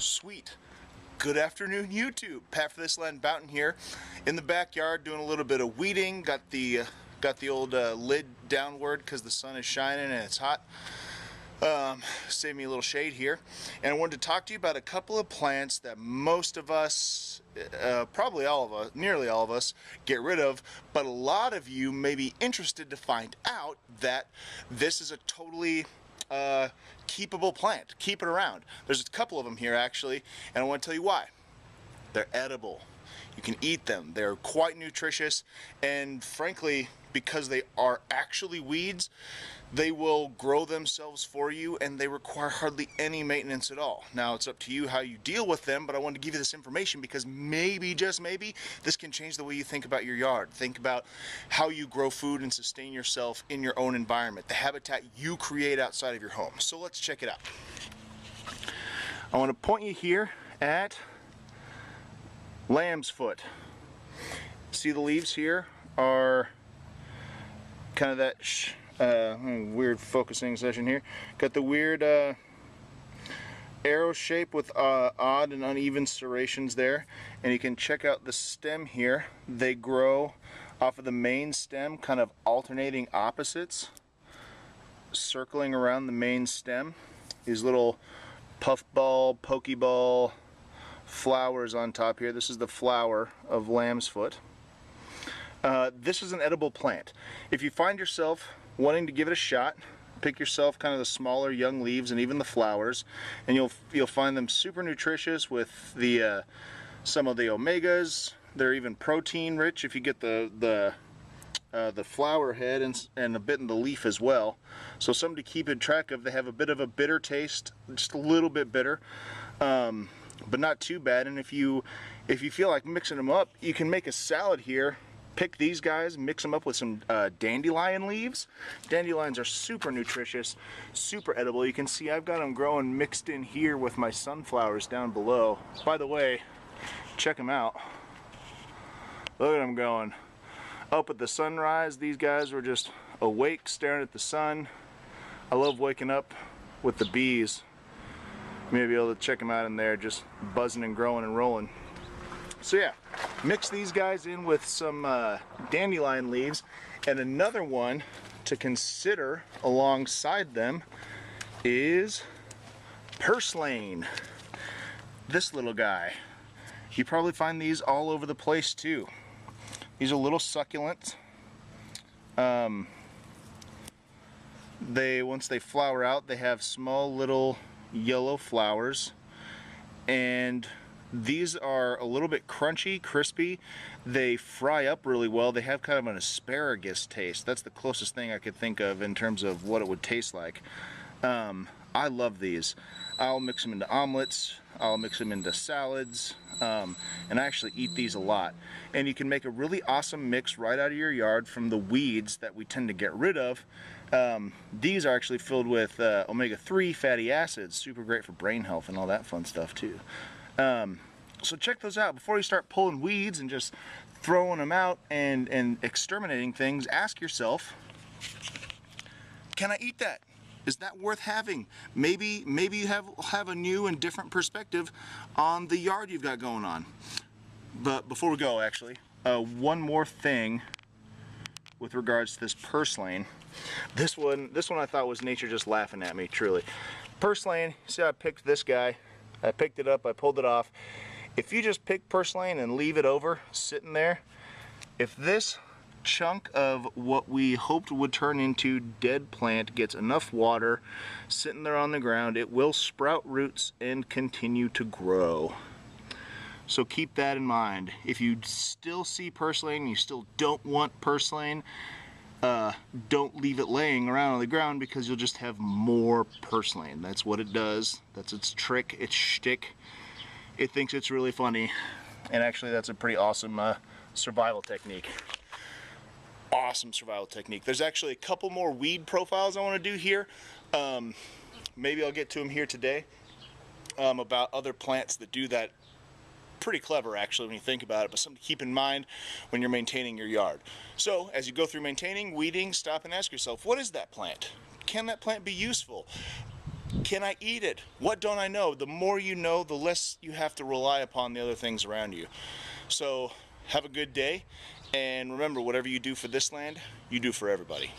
Sweet. Good afternoon, YouTube. Purselane Boughton here in the backyard doing a little bit of weeding. Got the old lid downward because the sun is shining and it's hot. Save me a little shade here. And I wanted to talk to you about a couple of plants that most of us, probably all of us, nearly all of us, get rid of, but a lot of you may be interested to find out that this is a totally keepable plant. Keep it around. There's a couple of them here actually, and I want to tell you why. They're edible. You can eat them. They're quite nutritious, and frankly, because they are actually weeds, they will grow themselves for you and they require hardly any maintenance at all. Now, it's up to you how you deal with them, but I wanted to give you this information because maybe, just maybe, this can change the way you think about your yard. Think about how you grow food and sustain yourself in your own environment, the habitat you create outside of your home. So let's check it out. I want to point you here at lamb's foot. See the leaves here are kind of that weird focusing session here. Got the weird arrow shape with odd and uneven serrations there, and you can check out the stem here. They grow off of the main stem, kind of alternating opposites, circling around the main stem. These little puffball, pokeball flowers on top here. This is the flower of lamb's foot. This is an edible plant. If you find yourself wanting to give it a shot, pick yourself kind of the smaller young leaves and even the flowers, and you'll find them super nutritious with the some of the omegas. They're even protein rich if you get the flower head and a bit in the leaf as well. So something to keep in track of. They have a bit of a bitter taste, just a little bit bitter, but not too bad. And if you feel like mixing them up, you can make a salad here. Pick these guys, mix them up with some dandelion leaves. Dandelions are super nutritious, super edible. You can see I've got them growing mixed in here with my sunflowers down below. By the way, check them out. Look at them going. Up at the sunrise, these guys were just awake, staring at the sun. I love waking up with the bees. Maybe able to check them out in there, just buzzing and growing and rolling. So yeah, mix these guys in with some dandelion leaves, and another one to consider alongside them is Purslane. This little guy. You probably find these all over the place too. These are little succulents. Once they flower out, they have small little yellow flowers, and these are a little bit crunchy, crispy. They fry up really well. They have kind of an asparagus taste. That's the closest thing I could think of in terms of what it would taste like. I love these. I'll mix them into omelets. I'll mix them into salads. And I actually eat these a lot. And you can make a really awesome mix right out of your yard from the weeds that we tend to get rid of. These are actually filled with omega-3 fatty acids. Super great for brain health and all that fun stuff too. So check those out. Before you start pulling weeds and just throwing them out and exterminating things, ask yourself, can I eat that? Is that worth having? Maybe you have a new and different perspective on the yard you've got going on. But before we go, actually, one more thing with regards to this Purslane. This one I thought was nature just laughing at me, truly. Purslane, see, I picked this guy. I picked it up, I pulled it off. If you just pick Purslane and leave it over, sitting there, if this chunk of what we hoped would turn into dead plant gets enough water sitting there on the ground, it will sprout roots and continue to grow. So keep that in mind. If you still see Purslane, you still don't want Purslane, don't leave it laying around on the ground, because you'll just have more Purslane. That's what it does. That's its trick, its shtick. It thinks it's really funny, and actually that's a pretty awesome survival technique. Awesome survival technique. There's actually a couple more weed profiles I want to do here. Maybe I'll get to them here today, about other plants that do that. Pretty clever actually when you think about it, but something to keep in mind when you're maintaining your yard. So as you go through maintaining, weeding, stop and ask yourself, what is that plant? Can that plant be useful? Can I eat it? What don't I know? The more you know, the less you have to rely upon the other things around you. So have a good day, and remember, whatever you do for this land, you do for everybody.